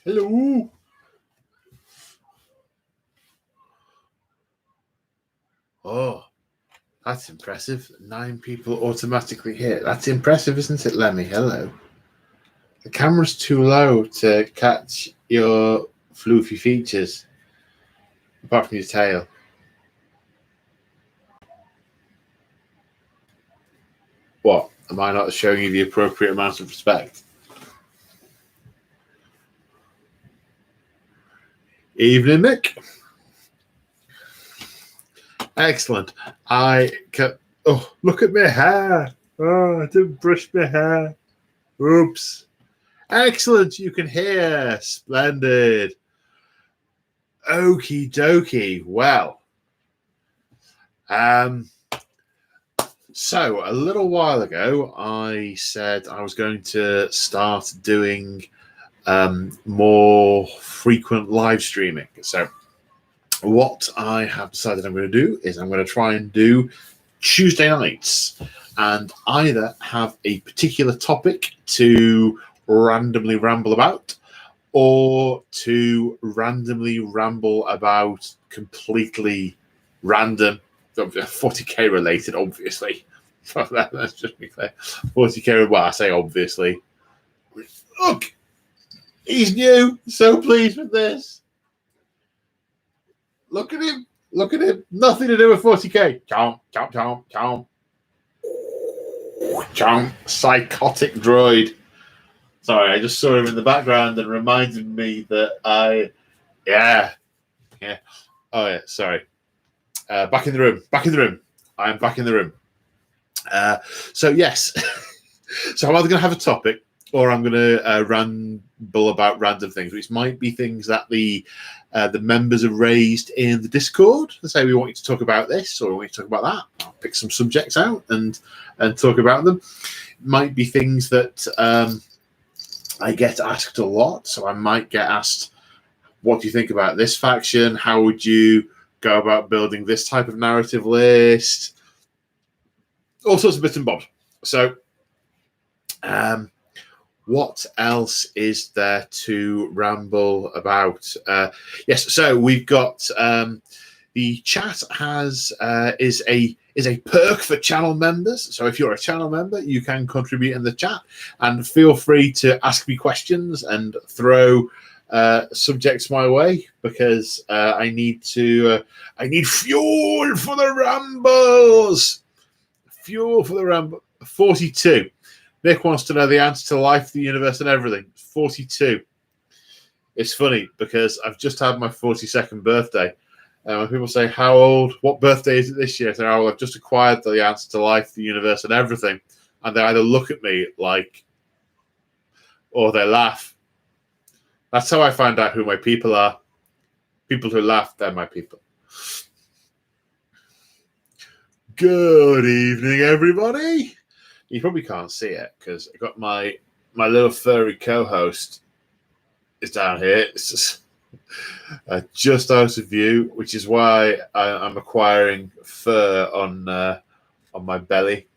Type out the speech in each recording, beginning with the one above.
Hello. Oh, that's impressive. 9 people automatically hit. That's impressive, isn't it, Lemmy? Hello. The camera's too low to catch your floofy features, apart from your tail. What? Am I not showing you the appropriate amount of respect? Evening, Mick. Excellent. Oh, look at my hair. Oh, I didn't brush my hair. Oops. Excellent. You can hear. Splendid. Okie dokie. Well, so a little while ago, I said I was going to start doing more frequent live streaming. So what I have decided I'm going to do is I'm going to try and do Tuesday nights and either have a particular topic to randomly ramble about or to randomly ramble about completely random, 40k related, obviously. Let's just be clear. 40k, well, I say obviously. Look, he's new, so pleased with this. Look at him. Look at him. Nothing to do with 40k. Chomp, chomp, chomp, chomp. Chomp. Psychotic droid. Sorry, I just saw him in the background and reminded me that yeah. Oh, yeah, sorry. Back in the room. I am back in the room. So, yes. So I'm either going to have a topic or I'm going to ramble about random things, which might be things that the members have raised in the Discord. They say we want you to talk about this or we want you to talk about that. I'll pick some subjects out and talk about them. It might be things that I get asked a lot. So I might get asked, what do you think about this faction? How would you go about building this type of narrative list? All sorts of bits and bobs. So what else is there to ramble about? Yes, so we've got the chat is a perk for channel members. So if you're a channel member, you can contribute in the chat and feel free to ask me questions and throw subjects my way because I need fuel for the rambles. Fuel for the ramble. 42. Nick wants to know the answer to life, the universe, and everything. 42. It's funny because I've just had my 42nd birthday. And when people say, how old, what birthday is it this year? I say, oh, well, I've just acquired the answer to life, the universe, and everything. And they either look at me like, or they laugh. That's how I find out who my people are. People who laugh, they're my people. Good evening, everybody. You probably can't see it because I got my little furry co-host is down here. It's just out of view, which is why I'm acquiring fur on my belly.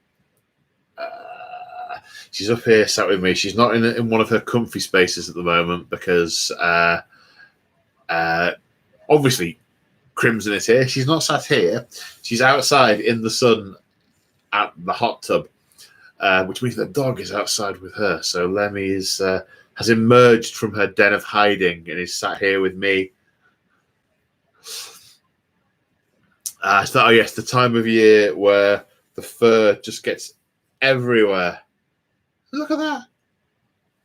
She's up here sat with me. She's not in one of her comfy spaces at the moment because obviously Crimson is here. She's not sat here. She's outside in the sun at the hot tub. Which means the dog is outside with her. So Lemmy has emerged from her den of hiding and is sat here with me. Yes, the time of year where the fur just gets everywhere. Look at that.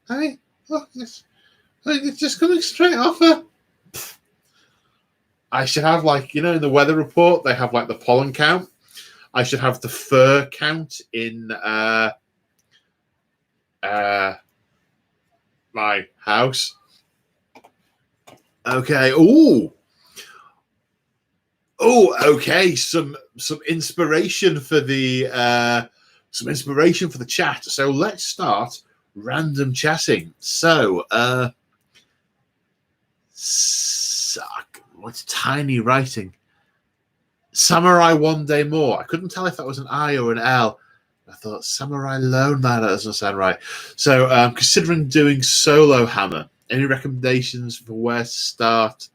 Hey, look, it's just coming straight off her. I should have, in the weather report, they have the pollen count. I should have the fur count in my house. Okay. Okay. Some inspiration for the chat. So let's start random chatting. So what's tiny writing? Samurai One Day More. I couldn't tell if that was an I or an L. I thought Samurai Lone Man, that doesn't sound right. So considering doing solo hammer. any recommendations for where to start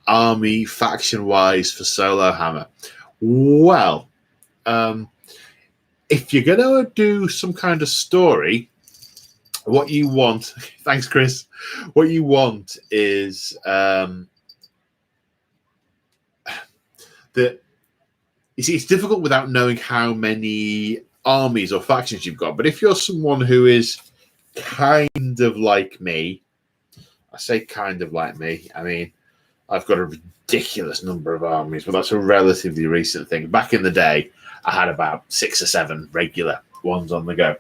army faction wise for Solo Hammer? Well, if you're going to do some kind of story, what you want, thanks, Chris, what you want is that, you see, it's difficult without knowing how many armies or factions you've got. But if you're someone who is kind of like me, I say kind of like me, I mean, I've got a ridiculous number of armies, but that's a relatively recent thing. Back in the day, I had about 6 or 7 regular ones on the go.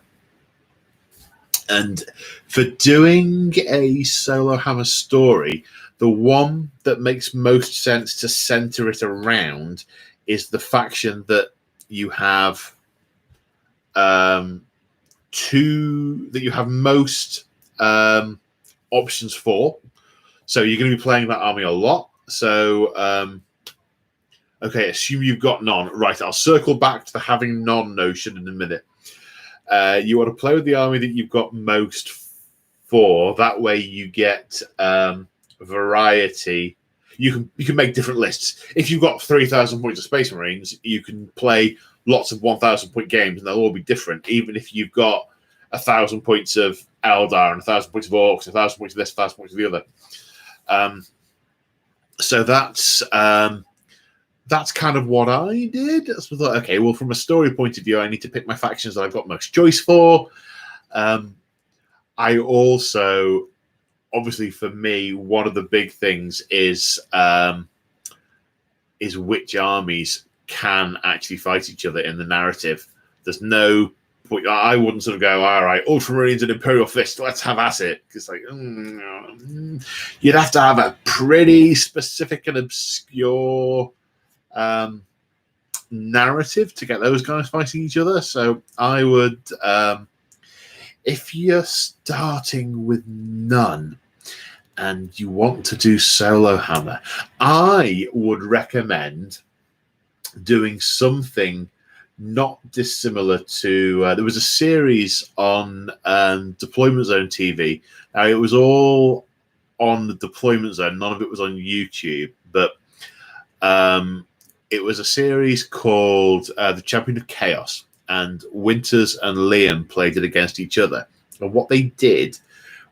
And for doing a Solo Hammer story, the one that makes most sense to center it around is the faction that you have most options for. So you're going to be playing that army a lot. So, okay, assume you've got none. Right, I'll circle back to the having none notion in a minute. You want to play with the army that you've got most for. That way you get variety. You can make different lists. If you've got 3,000 points of Space Marines, you can play lots of 1,000 point games, and they'll all be different. Even if you've got 1,000 points of Eldar and 1,000 points of Orcs, 1,000 points of this, 1,000 points of the other. So that's kind of what I did. So I thought, okay, well, from a story point of view, I need to pick my factions that I've got most choice for. I also, obviously, for me, one of the big things is which armies can actually fight each other in the narrative. There's no point. I wouldn't sort of go, all right, Ultramarines and Imperial Fist, let's have at it. Because you'd have to have a pretty specific and obscure narrative to get those guys fighting each other. So I would, if you're starting with none and you want to do Solo Hammer, I would recommend doing something not dissimilar to there was a series on Deployment Zone TV. Now, it was all on the Deployment Zone, none of it was on YouTube, but it was a series called The Champion of Chaos, and Winters and Liam played it against each other. And what they did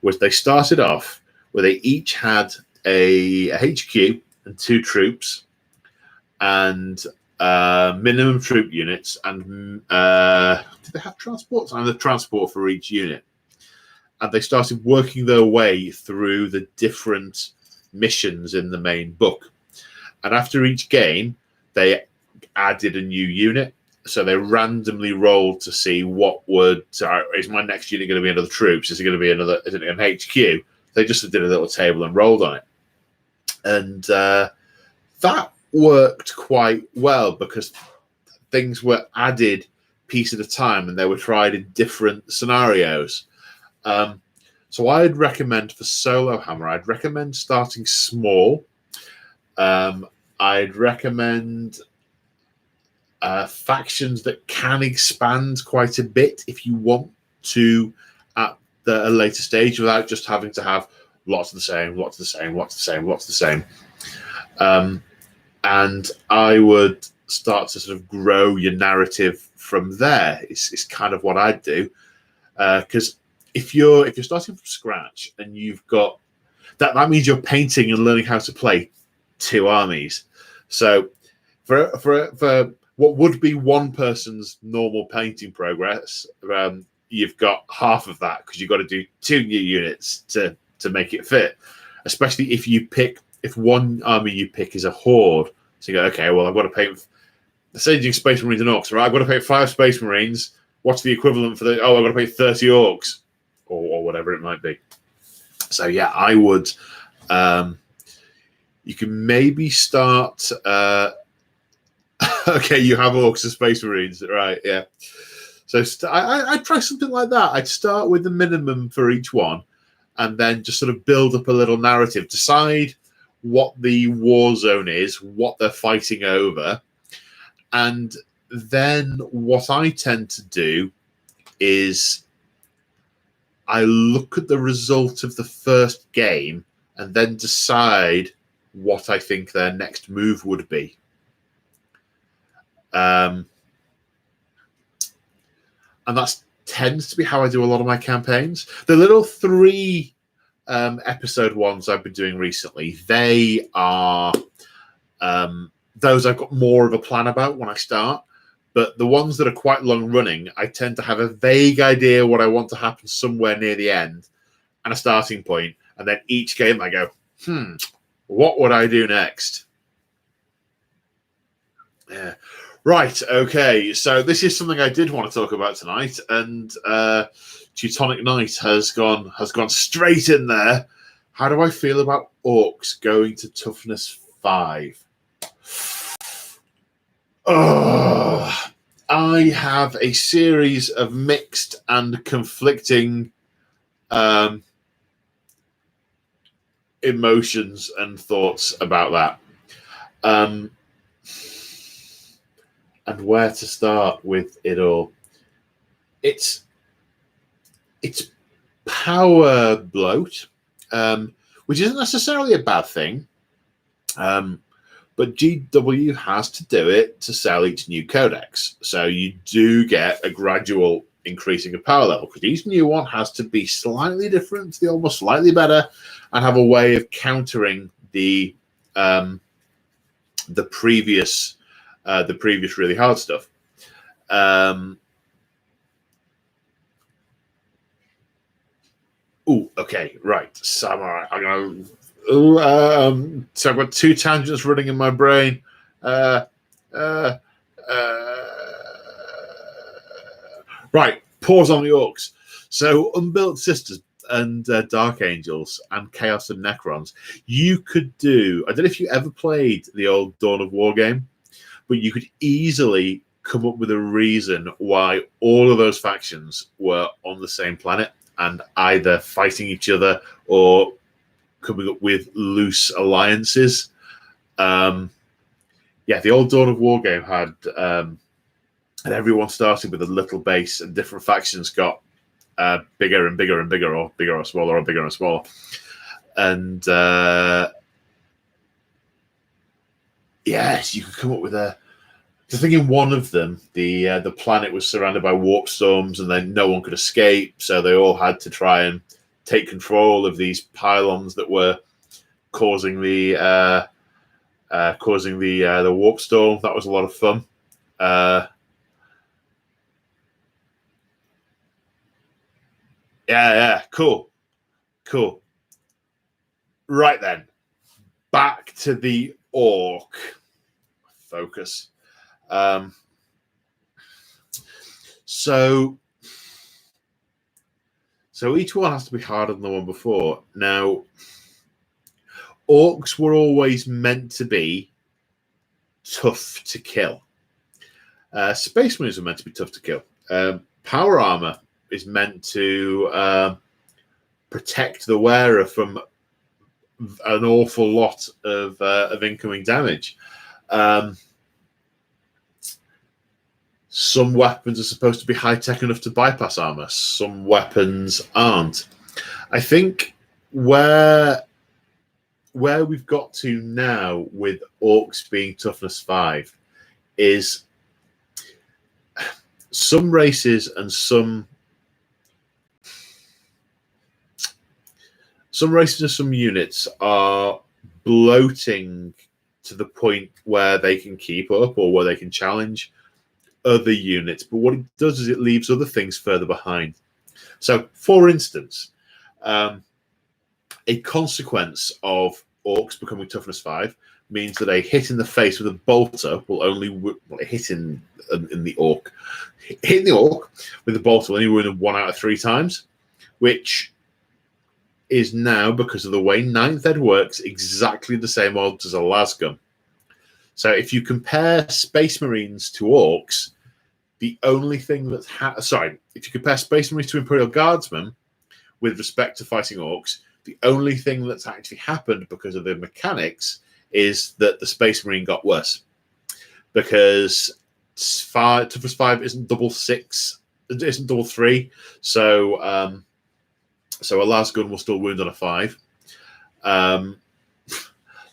was they started off where they each had a HQ and 2 troops and minimum troop units, and did they have transports? And the transport for each unit. And they started working their way through the different missions in the main book. And after each game, they added a new unit. So they randomly rolled to see what would, is my next unit going to be another troops? Is it going to be another, is it an HQ? They just did a little table and rolled on it. And that worked quite well because things were added piece at a time and they were tried in different scenarios. So I'd recommend for Solo Hammer, I'd recommend starting small. I'd recommend factions that can expand quite a bit if you want to at a later stage without just having to have lots of the same, lots of the same, lots of the same, lots of the same. And I would start to sort of grow your narrative from there. It's kind of what I'd do. Because if you're starting from scratch and you've got that means you're painting and learning how to play 2 armies. So for what would be one person's normal painting progress, you've got half of that because you've got to do 2 new units to make it fit. Especially if one army you pick is a horde. So you go, okay, well, I've got to paint the Saging Space Marines and Orcs, right? I've got to paint 5 Space Marines. What's the equivalent for the? Oh, I've got to paint 30 Orcs, or whatever it might be. So yeah, I would. You can maybe start. Okay, you have Orcs and Space Marines, right? Yeah. So I'd try something like that. I'd start with the minimum for each one, and then just sort of build up a little narrative. Decide what the war zone is, what they're fighting over, and then what I tend to do is I look at the result of the first game and then decide what I think their next move would be. And that tends to be how I do a lot of my campaigns. The little 3 episode ones I've been doing recently, they are those I've got more of a plan about when I start. But the ones that are quite long running, I tend to have a vague idea what I want to happen somewhere near the end and a starting point. And then each game I go, what would I do next? Yeah. Right. Okay. So this is something I did want to talk about tonight, and Teutonic Knight has gone straight in there. How do I feel about orcs going to toughness 5? Oh, I have a series of mixed and conflicting emotions and thoughts about that. And where to start with it all. It's power bloat, which isn't necessarily a bad thing. But GW has to do it to sell each new codex. So you do get a gradual increasing of power level, because each new one has to be slightly different to the almost slightly better and have a way of countering the previous really hard stuff. Okay, right. Samurai. I'm gonna. So I've got 2 tangents running in my brain. Right, pause on the orcs. So Unbuilt Sisters and Dark Angels and Chaos and Necrons. You could do. I don't know if you ever played the old Dawn of War game, but you could easily come up with a reason why all of those factions were on the same planet and either fighting each other or coming up with loose alliances. The old Dawn of War game had and everyone started with a little base, and different factions got bigger and bigger and bigger, or bigger or smaller, or bigger and smaller. And yes, you could come up with a. I think in one of them, the planet was surrounded by warp storms, and then no one could escape, so they all had to try and take control of these pylons that were causing the warp storm. That was a lot of fun. Cool. Right then, back to the orc focus. So each one has to be harder than the one before. Now, orcs were always meant to be tough to kill. Space Marines are meant to be tough to kill. Power armor is meant to protect the wearer from an awful lot of incoming damage. Some weapons are supposed to be high-tech enough to bypass armor. Some weapons aren't. I think where we've got to now with orcs being toughness 5 is some races and some units are bloating to the point where they can keep up or where they can challenge other units, but what it does is it leaves other things further behind. So, for instance, a consequence of orcs becoming toughness 5 means that a hit in the face with a bolter will only hit in the orc. Hitting the orc with a bolter will only win 1 out of 3 times, which is now, because of the way 9th Ed works, exactly the same odds as a lasgun. So if you compare Space Marines to orcs, the only thing that's if you compare Space Marines to Imperial Guardsmen with respect to fighting orcs, the only thing that's actually happened because of the mechanics is that the Space Marine got worse. Because toughness 5 isn't double 6, it isn't double 3, so So a lasgun will still wound on a 5.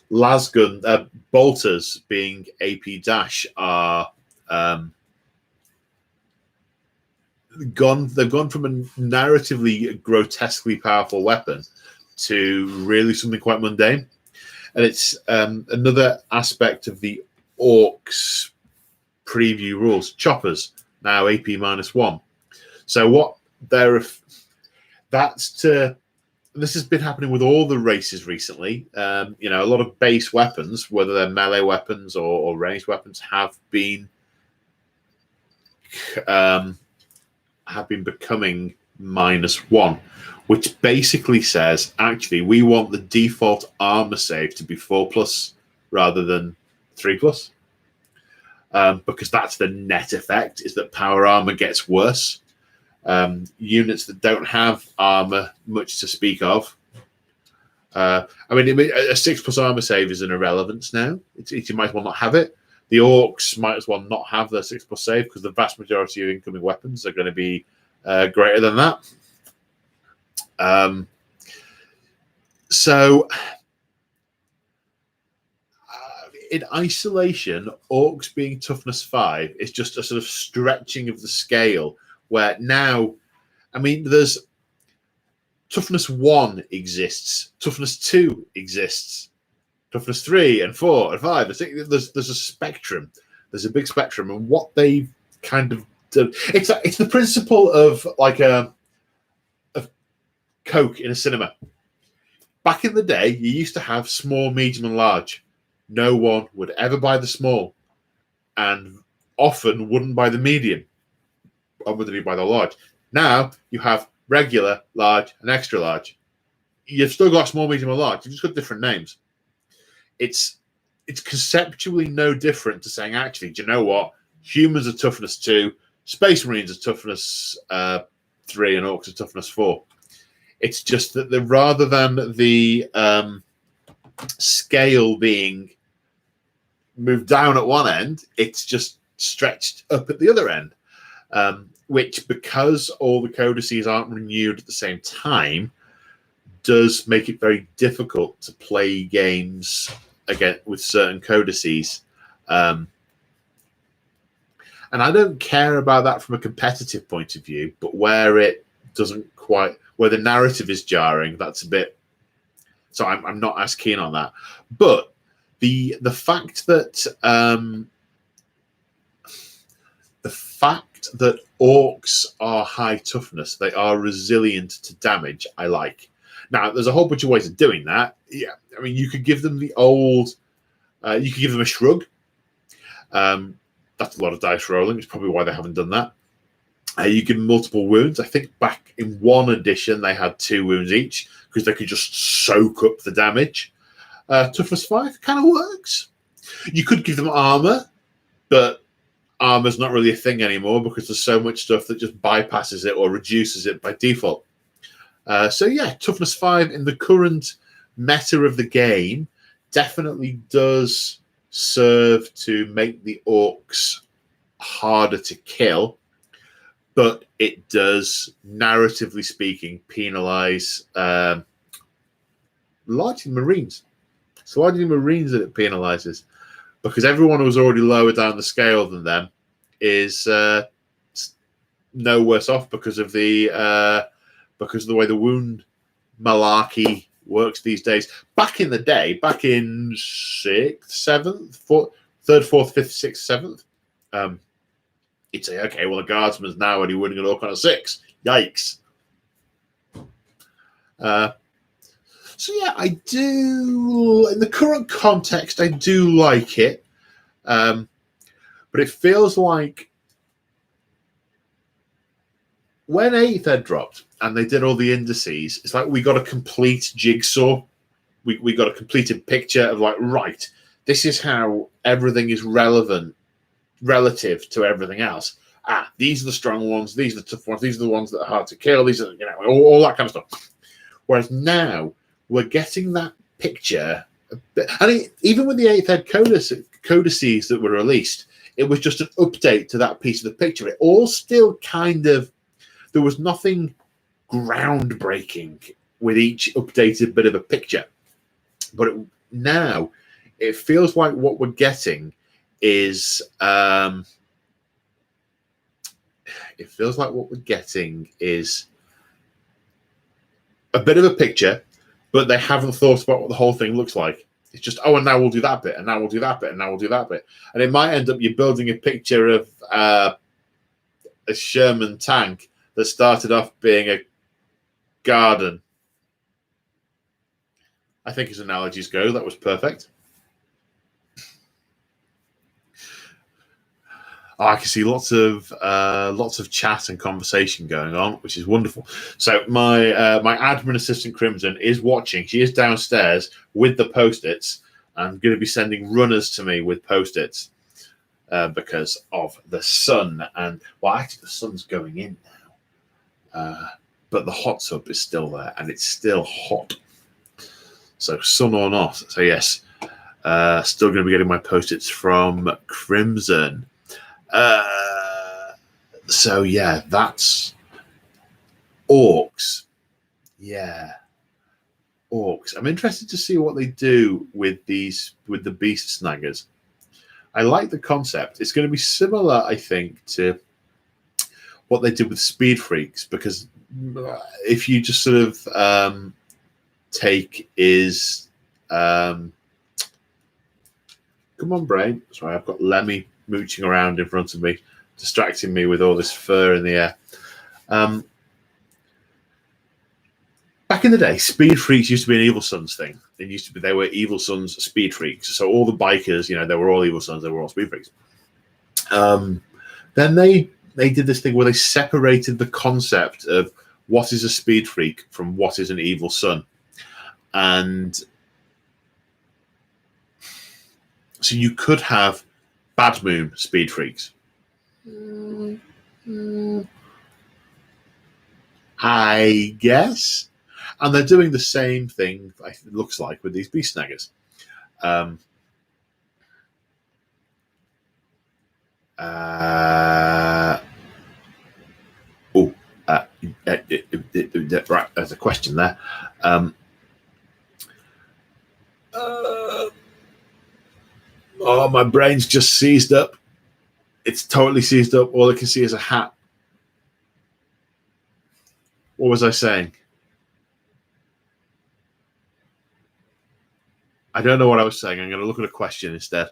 Lasgun bolters being AP dash are they've gone from a narratively grotesquely powerful weapon to really something quite mundane. And it's another aspect of the Orcs preview rules. Choppers now AP -1. So what that's to this has been happening with all the races recently. A lot of base weapons, whether they're melee weapons or ranged weapons, have been becoming -1, which basically says, actually, we want the default armor save to be 4+ rather than 3+, because that's the net effect, is that power armor gets worse. Units that don't have armor much to speak of. A 6+ armor save is an irrelevance now. You might as well not have it. The Orcs might as well not have their 6+ save because the vast majority of incoming weapons are going to be greater than that. In isolation, Orcs being toughness 5 is just a sort of stretching of the scale, where now, there's toughness 1 exists, toughness 2 exists, toughness 3 and 4 and 5. I think there's a spectrum. There's a big spectrum, and what they kind of do, it's the principle of like a Coke in a cinema. Back in the day, you used to have small, medium, and large. No one would ever buy the small, and often wouldn't buy the medium. Or would they buy the large? Now you have regular, large, and extra large. You've still got small, medium, and large. You've just got different names. It's conceptually no different to saying, actually, do you know what? Humans are toughness 2, Space Marines are toughness 3, and Orcs are toughness 4. It's just that rather than the scale being moved down at one end, it's just stretched up at the other end, which, because all the codices aren't renewed at the same time, does make it very difficult to play games again with certain codices. And I don't care about that from a competitive point of view, but where it doesn't quite, where the narrative is jarring, that's a bit. So I'm not as keen on that. But the fact that Orcs are high toughness, they are resilient to damage, I like. Now, there's a whole bunch of ways of doing that. Yeah, you could give them the old. You could give them a shrug. That's a lot of dice rolling. It's probably why they haven't done that. You give them multiple wounds. I think back in 1 edition, they had 2 wounds each because they could just soak up the damage. Toughness 5 kind of works. You could give them armor, but armor's not really a thing anymore because there's so much stuff that just bypasses it or reduces it by default. Toughness 5 in the current meta of the game definitely does serve to make the Orcs harder to kill, but it does, narratively speaking, penalize largely Marines. It's largely Marines that it penalizes, because everyone who's already lower down the scale than them is no worse off because of the way the wound malarkey works these days. Back in the day, back in 6th, 7th, 4th, 3rd, 4th, 5th, 6th, 7th, you'd say, okay, well, the guardsman's now only winning an orc on a 6. Yikes. I do, in the current context, I do like it. But it feels like when 8th Ed dropped and they did all the indices, it's like we got a complete jigsaw. We got a completed picture of, like, right, this is how everything is relevant relative to everything else. These are the strong ones, these are the tough ones, these are the ones that are hard to kill, these are, all that kind of stuff. Whereas now we're getting that picture. Even with the 8th Ed codices that were released, it was just an update to that piece of the picture. It all still kind of, there was nothing groundbreaking with each updated bit of a picture. But now it feels like what we're getting is a bit of a picture, but they haven't thought about what the whole thing looks like. It's just, and now we'll do that bit, and now we'll do that bit, and now we'll do that bit. And it might end up you're building a picture of a Sherman tank that started off being a garden. I think as analogies go, that was perfect. I can see lots of chat and conversation going on, which is wonderful. So my admin assistant Crimson is watching. She is downstairs with the post-its. I'm going to be sending runners to me with post-its because of the sun. And well, actually, the sun's going in now, but the hot tub is still there, and it's still hot. So sun or not. So yes, still going to be getting my post-its from Crimson. So yeah, that's orcs. Yeah, orcs. I'm interested to see what they do with the beast snaggers. I like the concept. It's going to be similar, I think, to what they did with speed freaks, because if you just sort of take is come on, brain. Sorry, I've got Lemmy mooching around in front of me, distracting me with all this fur in the air. Back in the day, speed freaks used to be an Evil Sons thing. They were Evil Sons speed freaks. So all the bikers, they were all Evil Sons. They were all speed freaks. Then they did this thing where they separated the concept of what is a speed freak from what is an Evil Son. And so you could have Bad Moon speed freaks. I guess. And they're doing the same thing, it looks like, with these beast snaggers. Right, there's a question there. My brain's just seized up. It's totally seized up. All I can see is a hat. What was I saying? I don't know what I was saying. I'm going to look at a question instead.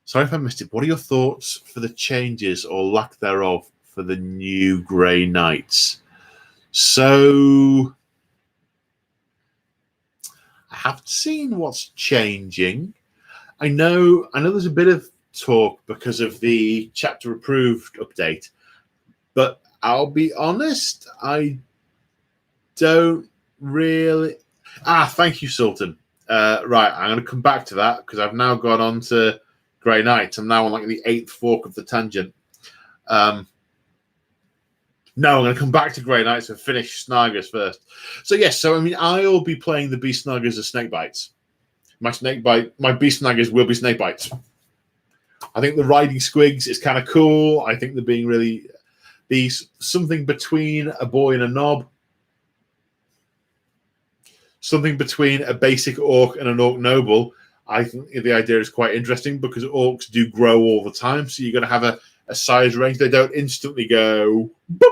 Sorry if I missed it. What are your thoughts for the changes or lack thereof for the new Grey Knights? So I haven't seen what's changing. I know there's a bit of talk because of the chapter approved update, but I'll be honest, I don't really. Thank you, Sultan. Right, I'm going to come back to that because I've now gone on to Grey Knight. I'm now on like the 8th fork of the tangent. No, I'm going to come back to Grey Knights and finish Snaggers first. So yes, I'll be playing the Beast Snaggers as Snakebites. My Beast Snaggers will be Snakebites. I think the riding squigs is kind of cool. I think they're being really something between a boy and a knob. Something between a basic orc and an orc noble. I think the idea is quite interesting because orcs do grow all the time. So you're going to have a size range. They don't instantly go boop.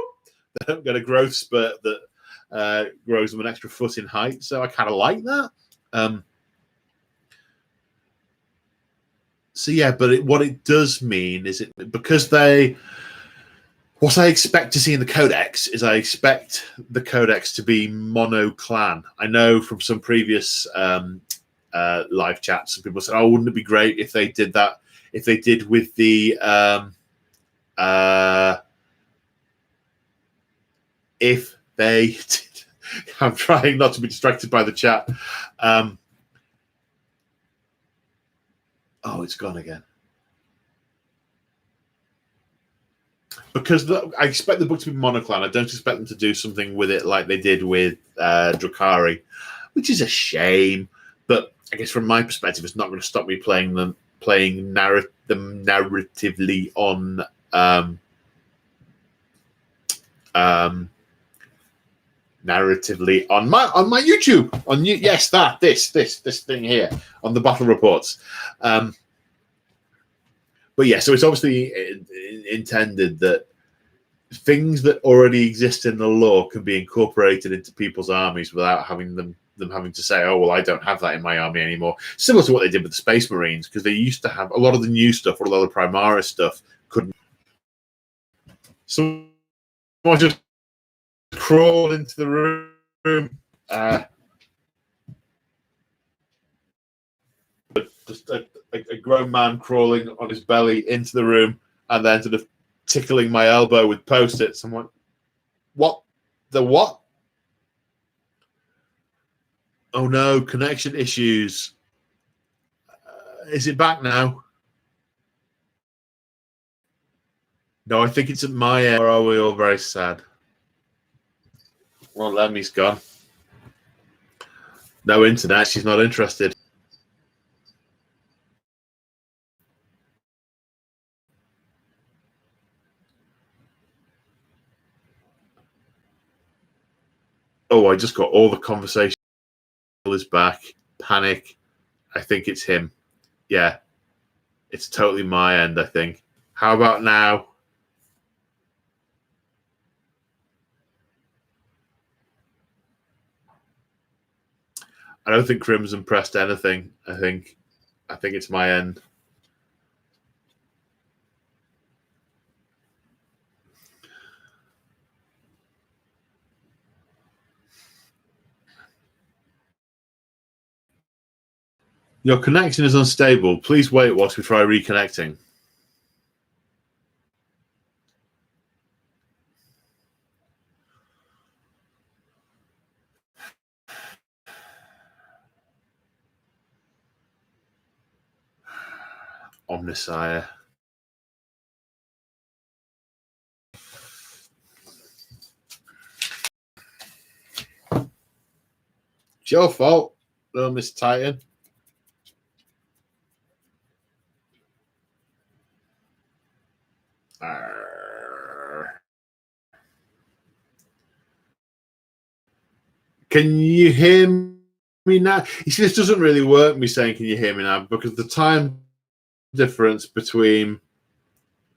They don't get a growth spurt that grows them an extra foot in height. So I kind of like that. So yeah, but what it does mean is because what I expect to see in the Codex is I expect the Codex to be mono-clan. I know from some previous live chats, some people said, "Oh, wouldn't it be great if they did that? If they did with the if they did." I'm trying not to be distracted by the chat. Oh, it's gone again. Because I expect the book to be monoclan. I don't expect them to do something with it like they did with Drakari, which is a shame. But I guess from my perspective, it's not going to stop me playing them narratively on narratively on my YouTube. Yes, this thing here on the battle reports. But yeah, so it's obviously intended that things that already exist in the lore can be incorporated into people's armies without having them having to say, "Oh, well, I don't have that in my army anymore." Similar to what they did with the Space Marines, because they used to have a lot of the new stuff, or a lot of the Primaris stuff couldn't. So I just crawled into the room. Just a grown man crawling on his belly into the room, and then sort of tickling my elbow with post-its. I'm like, what? The what? Oh no, connection issues. Is it back now? No, I think it's at my end. Or are we all very sad? Well, Lemmy's gone. No internet. She's not interested. Oh, I just got all the conversation is back. Panic. I think it's him. Yeah. It's totally my end, I think. How about now? I don't think Crimson pressed anything. I think it's my end. Your connection is unstable. Please wait whilst we try reconnecting. Omnisire. It's your fault, little Miss Titan. Can you hear me now? You see, this doesn't really work, me saying, can you hear me now? Because the time difference between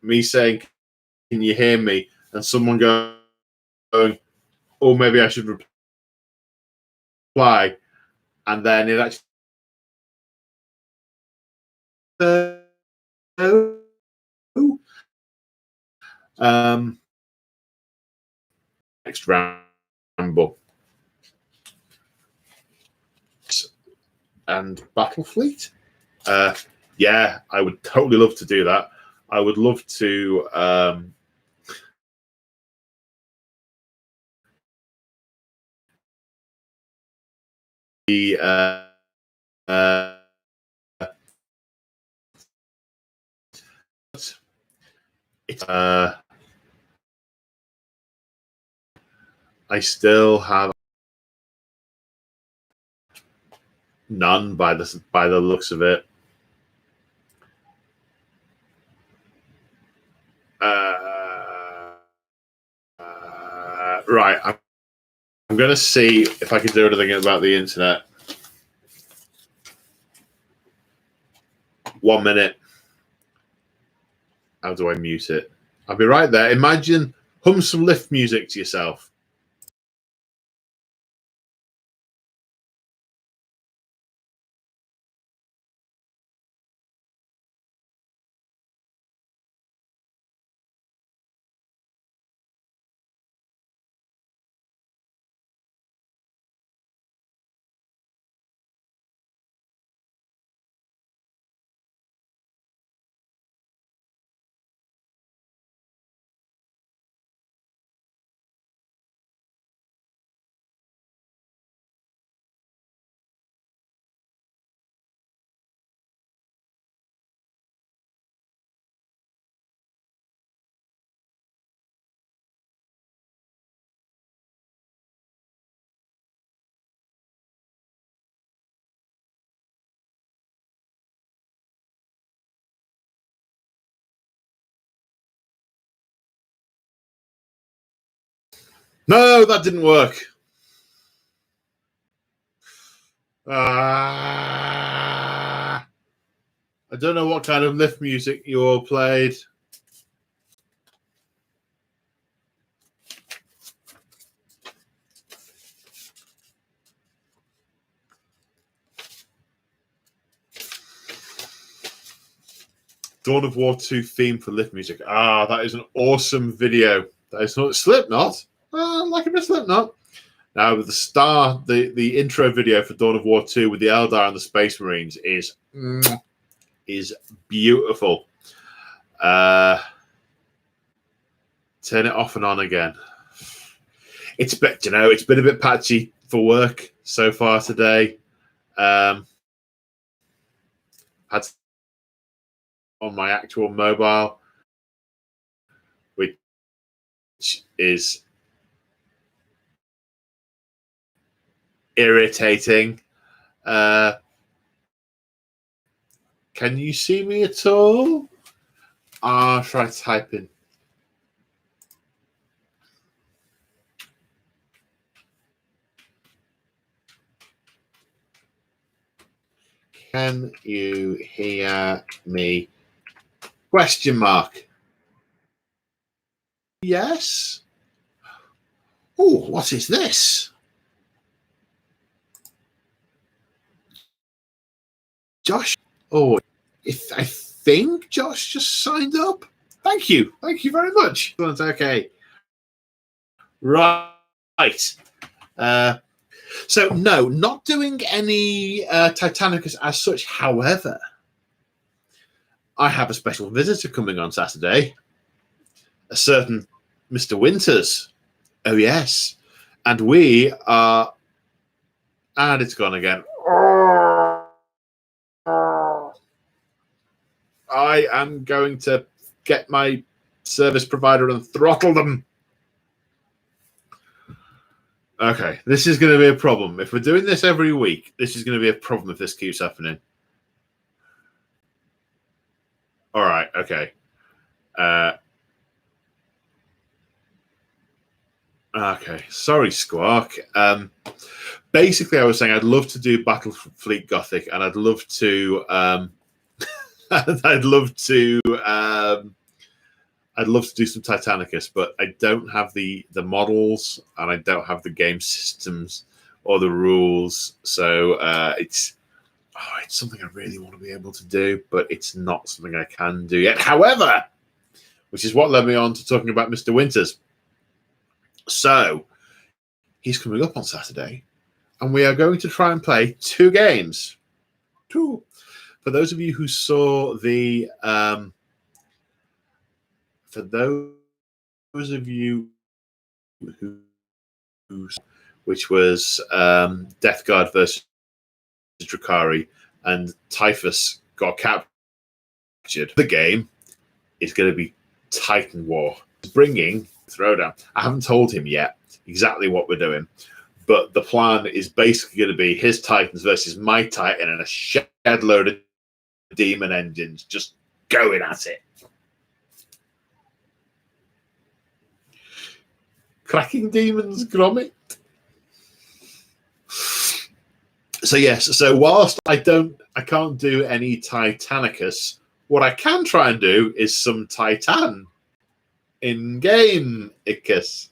me saying, can you hear me? And someone going, oh, maybe I should reply. And then it actually... next ramble. And Battlefleet? Yeah, I would totally love to do that. I would love to... I still have none by the looks of it. Right, I'm going to see if I can do anything about the internet. 1 minute. How do I mute it? I'll be right there. Imagine, hum some lift music to yourself. No, that didn't work. I don't know what kind of lift music you all played. Dawn of War 2 theme for lift music. That is an awesome video. That is not Slipknot. Like a bit of Slipknot. Now, the intro video for Dawn of War 2 with the Eldar and the Space Marines is beautiful. Turn it off and on again. It's been a bit patchy for work so far today. Had on my actual mobile, which is irritating. Can you see me at all? I'll try typing. Can you hear me? Question mark. Yes. Oh, what is this? Josh. Oh, I think Josh just signed up. Thank you. Thank you very much. Okay. Right. So, no, not doing any Titanicus as such. However, I have a special visitor coming on Saturday. A certain Mr. Winters. Oh, yes. And we are... And it's gone again. I am going to get my service provider and throttle them. Okay, this is going to be a problem. If we're doing this every week, this is going to be a problem if this keeps happening. All right, okay. Okay, sorry, Squawk. Basically, I was saying I'd love to do Battlefleet Gothic, and I'd love to... I'd love to do some Titanicus, but I don't have the models and I don't have the game systems or the rules. So it's something I really want to be able to do, but it's not something I can do yet. However, which is what led me on to talking about Mr. Winters. So he's coming up on Saturday, and we are going to try and play 2 games. 2. For those of you who saw the, which was Death Guard versus Drukhari, and Typhus got captured. The game is going to be Titan War. Bringing Throwdown. I haven't told him yet exactly what we're doing, but the plan is basically going to be his Titans versus my Titan and a shed load of demon engines just going at it. Cracking demons, Gromit. So yes, so whilst I can't do any Titanicus, what I can try and do is some Titan in game Icus.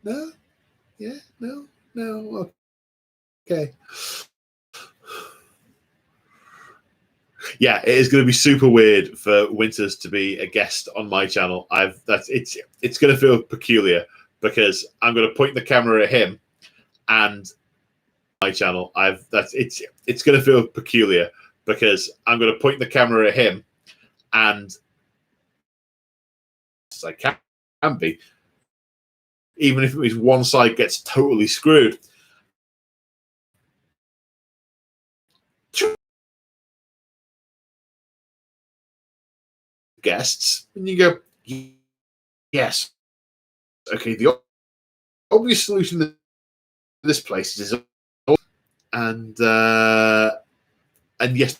No? Yeah? No? No? Okay. Yeah, it is going to be super weird for Winters to be a guest on my channel. It's going to feel peculiar because I'm going to point the camera at him and my channel. It's going to feel peculiar because I'm going to point the camera at him and I can be, even if it means one side gets totally screwed. Guests, and you go, yes, okay. The obvious solution to this place is, and yes,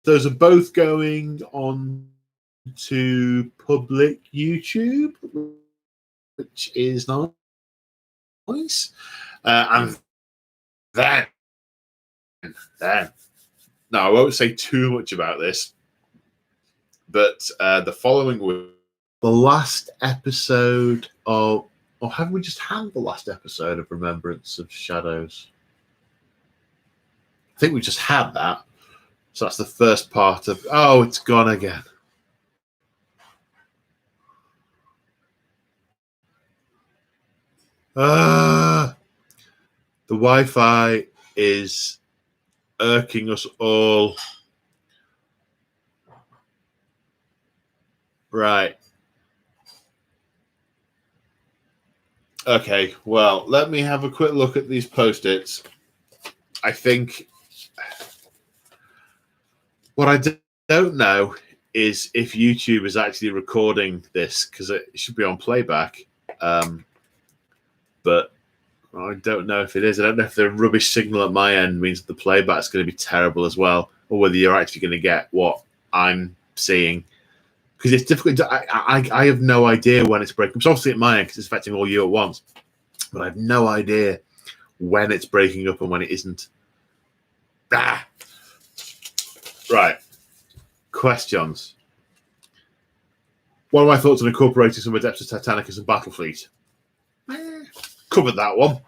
those are both going on to public YouTube, which is nice. And then, now I won't say too much about this, but the following week, the last episode of, or have we just had the last episode of Remembrance of Shadows? I think we just had that. So that's the first part of, oh, it's gone again. The Wi-Fi is irking us all. Right. Okay, well, let me have a quick look at these post-its. I think what I don't know is if YouTube is actually recording this, because it should be on playback. But I don't know if it is. I don't know if the rubbish signal at my end means the playback's going to be terrible as well, or whether you're actually going to get what I'm seeing. Because it's difficult. I have no idea when it's breaking. It's obviously at my end because it's affecting all you at once. But I have no idea when it's breaking up and when it isn't. Ah. Right. Questions. What are my thoughts on incorporating some Adeptus Titanicus and Battlefleet? Covered that one.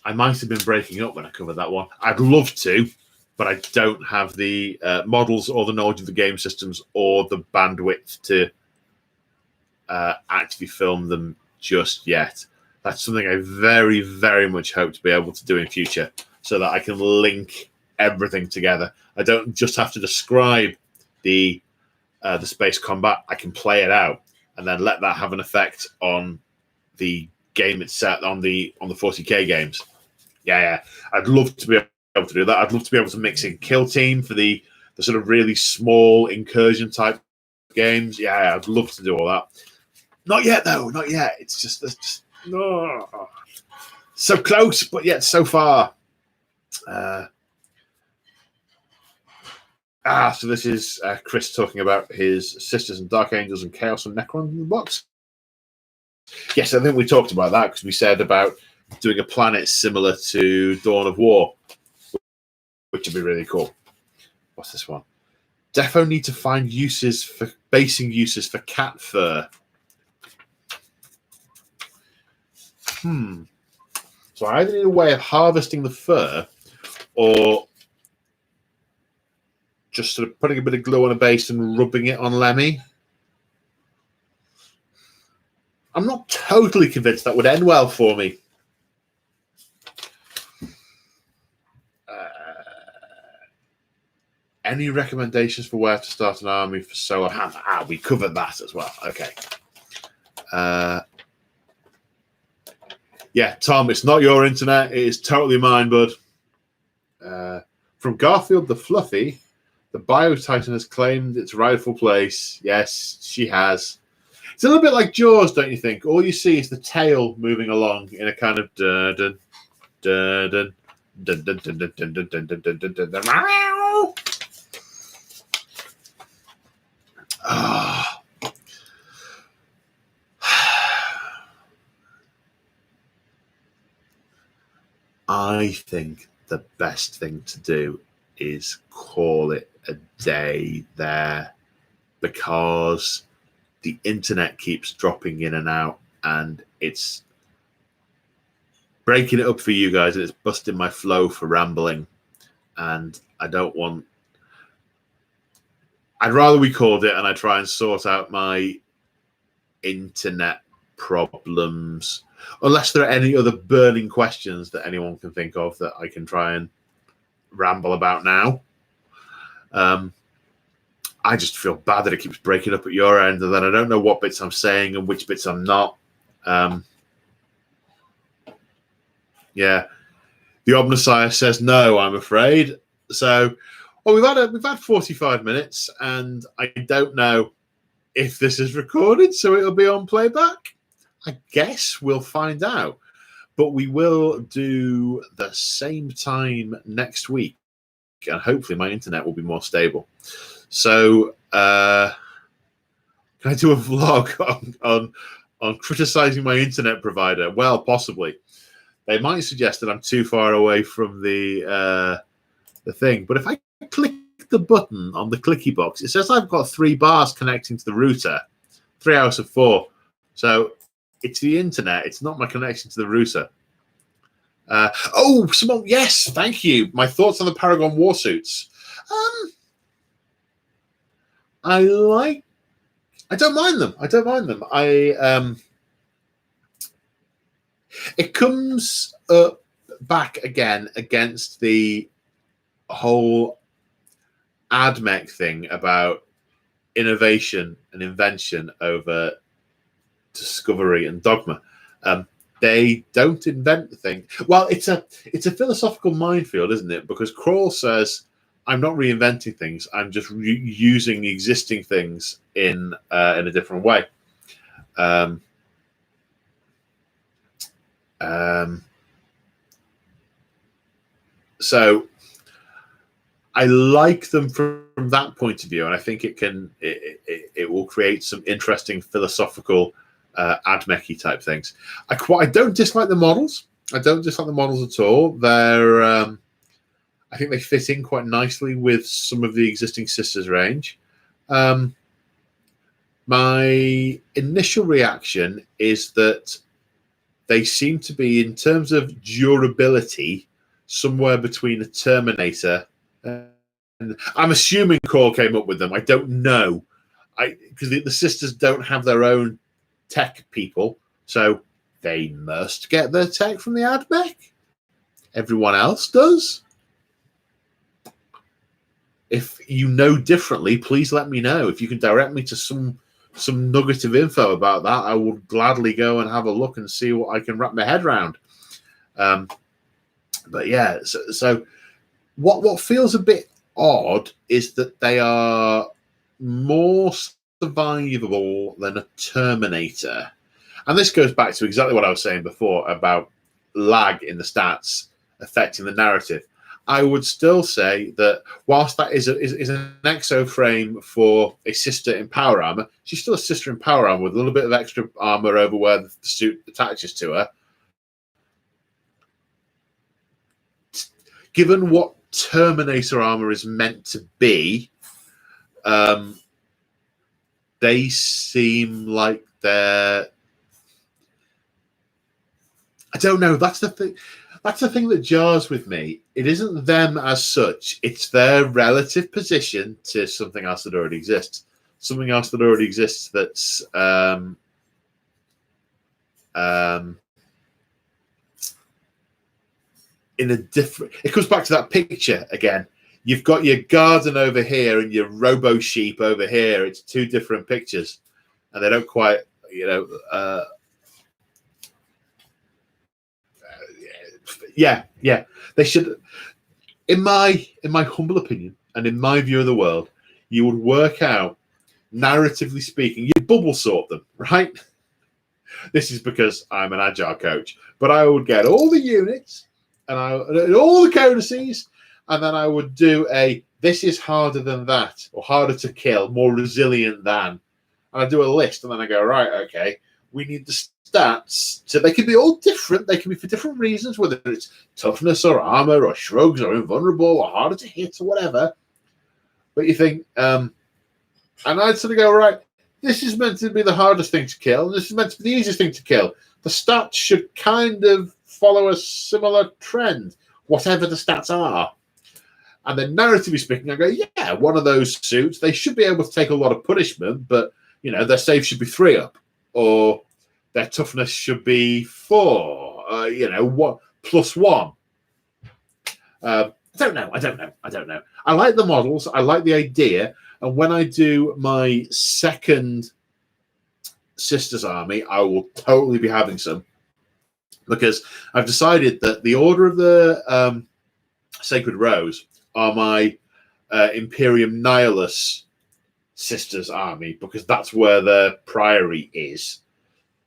I might have been breaking up when I covered that one. I'd love to, but I don't have the models or the knowledge of the game systems or the bandwidth to actually film them just yet. That's something I very, very much hope to be able to do in future so that I can link everything together. I don't just have to describe the space combat. I can play it out and then let that have an effect on the game itself, on the 40k games. Yeah. I'd love to be able to do that. I'd love to be able to mix in Kill Team for the sort of really small incursion type games. Yeah, I'd love to do all that. Not yet, though. Not yet. It's just so close, but yet so far. So this is Chris talking about his Sisters and Dark Angels and Chaos and Necron in the box. Yes, I think we talked about that because we said about doing a planet similar to Dawn of War, which would be really cool. What's this one? Defo need to find basing uses for cat fur. So I either need a way of harvesting the fur or just sort of putting a bit of glue on a base and rubbing it on Lemmy. I'm not totally convinced that would end well for me. Any recommendations for where to start an army for Solar Hand? We covered that as well. Okay. Yeah, Tom, it's not your internet. It is totally mine, bud. From Garfield the Fluffy, the Bio-Titan has claimed its rightful place. Yes, she has. It's a little bit like Jaws, don't you think? All you see is the tail moving along in a kind of dun dun dun dun dun dun dun dun dun dun dun dun dun dun dun. I think the best thing to do is call it a day there because the internet keeps dropping in and out and it's breaking it up for you guys and it's busting my flow for rambling. And I'd rather we called it and I try and sort out my internet problems, unless there are any other burning questions that anyone can think of that I can try and ramble about now. I just feel bad that it keeps breaking up at your end and then I don't know what bits I'm saying and which bits I'm not. Yeah. The Omnissiah says no, I'm afraid. So, well, we've had 45 minutes and I don't know if this is recorded, so it'll be on playback. I guess we'll find out. But we will do the same time next week. And hopefully my internet will be more stable. So can I do a vlog on on criticizing my internet provider. Well, possibly. They might suggest that I'm too far away from the thing. But if I click the button on the clicky box, it says I've got 3 bars connecting to the router, 3 out of 4. So it's the internet. It's not my connection to the router. Simone, yes, thank you. My thoughts on the Paragon warsuits. I don't mind them. It comes up back again against the whole AdMech thing about innovation and invention over discovery and dogma. They don't invent the thing. Well, it's a philosophical minefield, isn't it? Because Kroll says, I'm not reinventing things. I'm just using existing things in a different way. So I like them from that point of view, and I think it will create some interesting philosophical AdMech-y type things. I don't dislike the models. I don't dislike the models at all. They're I think they fit in quite nicely with some of the existing Sisters range. My initial reaction is that they seem to be, in terms of durability, somewhere between a Terminator and I'm assuming Core came up with them. I don't know. Because the Sisters don't have their own tech people, so they must get their tech from the AdMech. Everyone else does. If you know differently, please let me know. If you can direct me to some nugget of info about that, I will gladly go and have a look and see what I can wrap my head around. But yeah, so what feels a bit odd is that they are more survivable than a Terminator. And this goes back to exactly what I was saying before about lag in the stats affecting the narrative. I would still say that whilst that is an exo frame for a sister in power armor, she's still a sister in power armor with a little bit of extra armor over where the suit attaches to her. Given what Terminator armor is meant to be, they seem like they're... I don't know. That's the thing. That's the thing that jars with me. It isn't them as such. It's their relative position to something else that already exists. Something else that already exists that's in a different... It comes back to that picture again. You've got your garden over here and your robo sheep over here. It's 2 different pictures, and they don't quite, yeah. They should, in my humble opinion and in my view of the world, you would work out, narratively speaking, you bubble sort them, right? This is because I'm an agile coach, but I would get all the units and all the codices, and then I would do this is harder than that, or harder to kill, more resilient than. And I do a list, and then I go, right, okay, we need the stats. So they can be all different. They can be for different reasons, whether it's toughness or armor or shrugs or invulnerable or harder to hit or whatever. But you think, and I'd sort of go, right, this is meant to be the hardest thing to kill, and this is meant to be the easiest thing to kill. The stats should kind of follow a similar trend, whatever the stats are. And then narratively speaking, I go, yeah, one of those suits, they should be able to take a lot of punishment, but, their save should be 3 up, or their toughness should be 4, what +1. I don't know. I like the models. I like the idea. And when I do my second Sisters army, I will totally be having some, because I've decided that the Order of the Sacred Rose are my Imperium Nihilus Sisters army, because that's where the priory is.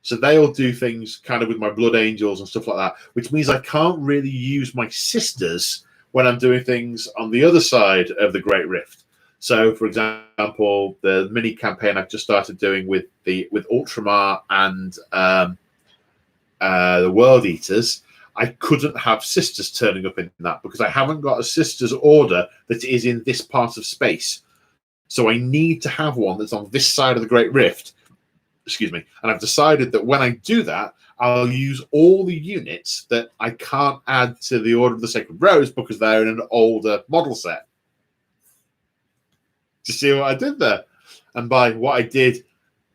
So they'll do things kind of with my Blood Angels and stuff like that, which means I can't really use my Sisters when I'm doing things on the other side of the Great Rift. So, for example, the mini campaign I've just started doing with Ultramar and the World Eaters, I couldn't have sisters turning up in that because I haven't got a sisters order that is in this part of space. So I need to have one that's on this side of the Great Rift. Excuse me. And I've decided that when I do that, I'll use all the units that I can't add to the Order of the Sacred Rose because they're in an older model set. Do you see what I did there? And by what I did, I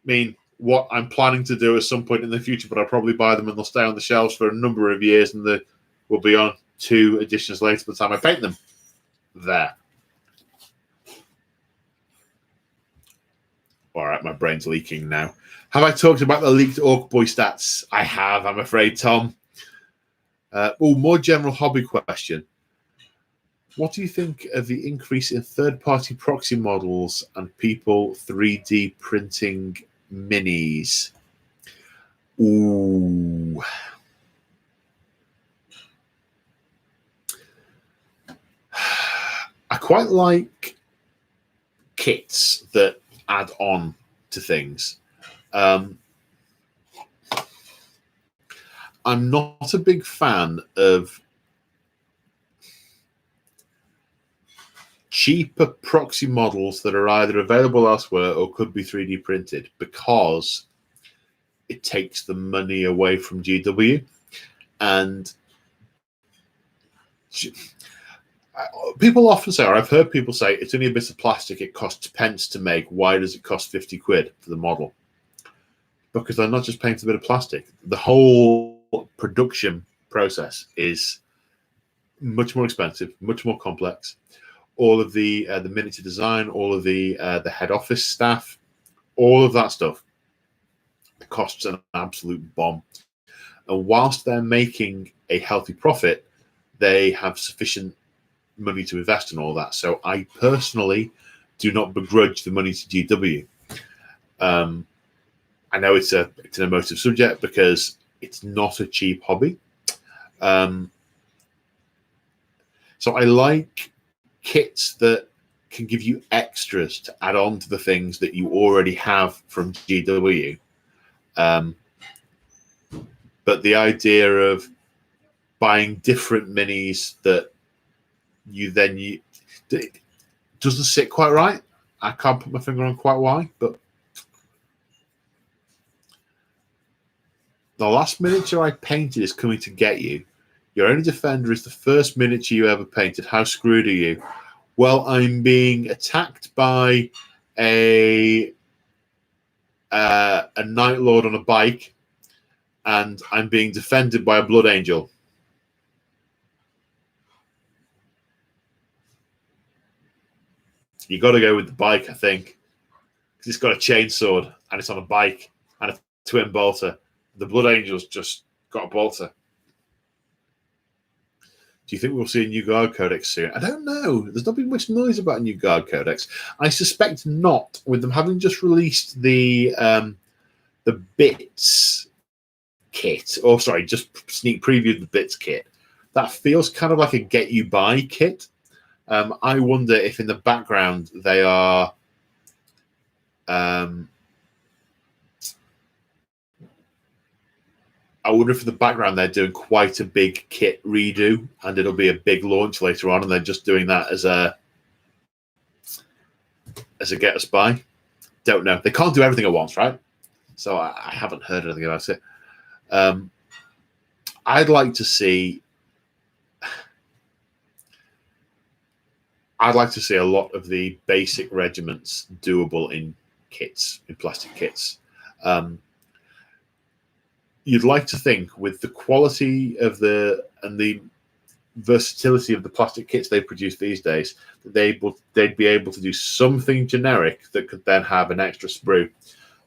mean what I'm planning to do at some point in the future, but I'll probably buy them and they'll stay on the shelves for a number of years and they will be on 2 editions later by the time I paint them. There. All right, my brain's leaking now. Have I talked about the leaked Orc Boy stats? I have, I'm afraid, Tom. More general hobby question. What do you think of the increase in third-party proxy models and people 3D printing minis? Ooh. I quite like kits that add on to things. I'm not a big fan of cheaper proxy models that are either available elsewhere or could be 3D printed because it takes the money away from GW. And people often say, or I've heard people say, it's only a bit of plastic, it costs pence to make. Why does it cost 50 quid for the model? Because they're not just painting a bit of plastic. The whole production process is much more expensive, much more complex. All of the miniature design, all of the head office staff, all of that stuff costs an absolute bomb. And whilst they're making a healthy profit, they have sufficient money to invest in all that. So I personally do not begrudge the money to GW. I know it's an emotive subject because it's not a cheap hobby. So I like kits that can give you extras to add on to the things that you already have from GW. But the idea of buying different minis that it doesn't sit quite right. I can't put my finger on quite why, but the last miniature I painted is coming to get you. Your only defender is the first miniature you ever painted. How screwed are you? Well, I'm being attacked by a Night Lord on a bike, and I'm being defended by a Blood Angel. You got to go with the bike, I think, because it's got a chainsword and it's on a bike and a twin bolter. The Blood Angel's just got a bolter. Do you think we'll see a new Guard Codex soon? I don't know. There's not been much noise about a new Guard Codex. I suspect not, with them having just released the Bits kit. Oh, sorry, just sneak previewed the Bits kit. That feels kind of like a get you by kit. I wonder if in the background they are I wonder if in the background they're doing quite a big kit redo and it'll be a big launch later on and they're just doing that as a get us by. Don't know. They can't do everything at once, right? So I haven't heard anything about it. I'd like to see a lot of the basic regiments doable in kits, in plastic kits. You'd like to think with the quality of the versatility of the plastic kits they produce these days, that they'd be able to do something generic that could then have an extra sprue.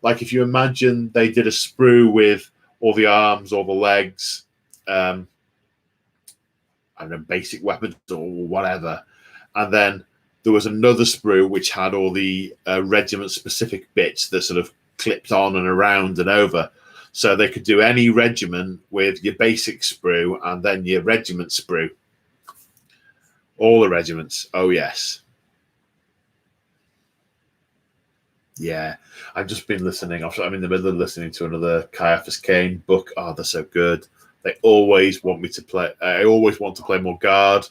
Like if you imagine they did a sprue with all the arms, all the legs, I don't know, basic weapons or whatever, and then there was another sprue which had all the regiment-specific bits that sort of clipped on and around and over. So they could do any regiment with your basic sprue and then your regiment sprue. All the regiments. Oh, yes. Yeah, I've just been listening. I'm in the middle of listening to another Caiaphas Cain book. Oh, they're so good. They always want me to play. I always want to play more guard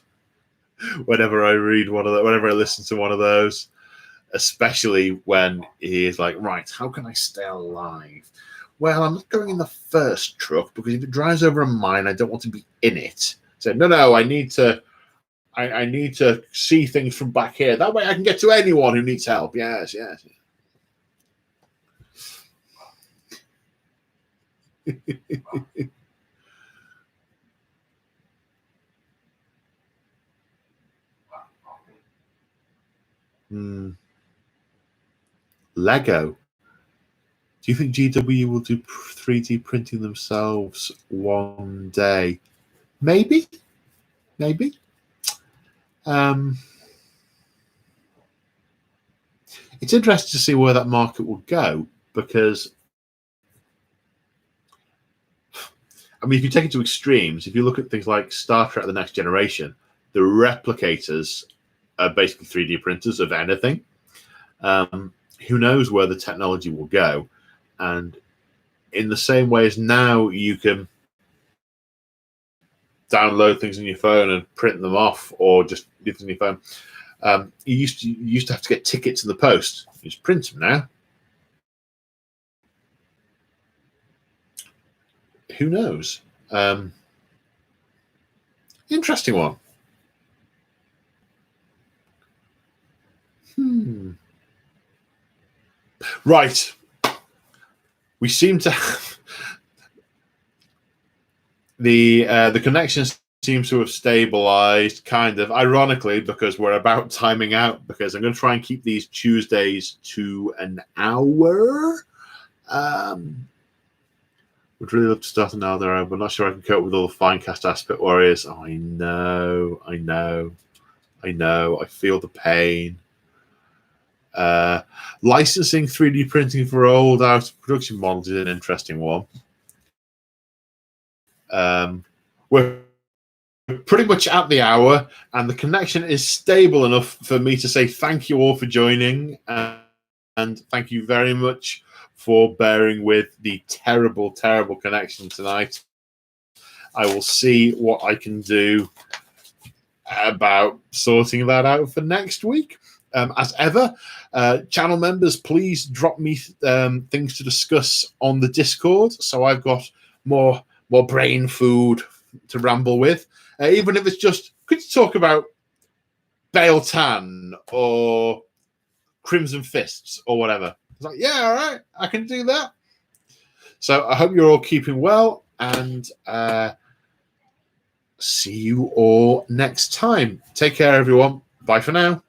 whenever I read one of the, whenever I listen to one of those, especially when he is like, right, how can I stay alive? Well, I'm not going in the first truck because if it drives over a mine, I don't want to be in it. So no, I need to see things from back here. That way I can get to anyone who needs help. Yes. Lego. Do you think GW will do 3D printing themselves one day? Maybe. It's interesting to see where that market will go because, I mean, if you take it to extremes, if you look at things like Star Trek: The Next Generation, the replicators are basically 3D printers of anything. Who knows where the technology will go? And in the same way as now you can download things on your phone and print them off, or just leave them on your phone. You used to have to get tickets in the post. You just print them now. Who knows? Interesting one. Right. We seem to have the connection seems to have stabilized, kind of ironically, because we're about timing out. Because I'm going to try and keep these Tuesdays to an hour. Would really love to start an hour there, but not sure I can cope with all the Finecast aspect warriors. Oh, I know. I feel the pain. Licensing 3D printing for old out of production models is an interesting one. We're pretty much at the hour, and the connection is stable enough for me to say thank you all for joining, and thank you very much for bearing with the terrible connection tonight. I will see what I can do about sorting that out for next week. As ever, channel members, please drop me things to discuss on the Discord, so I've got more brain food to ramble with. Even if it's just, could you talk about Bale Tan or Crimson Fists or whatever? It's like, yeah, all right, I can do that. So I hope you're all keeping well, and see you all next time. Take care, everyone. Bye for now.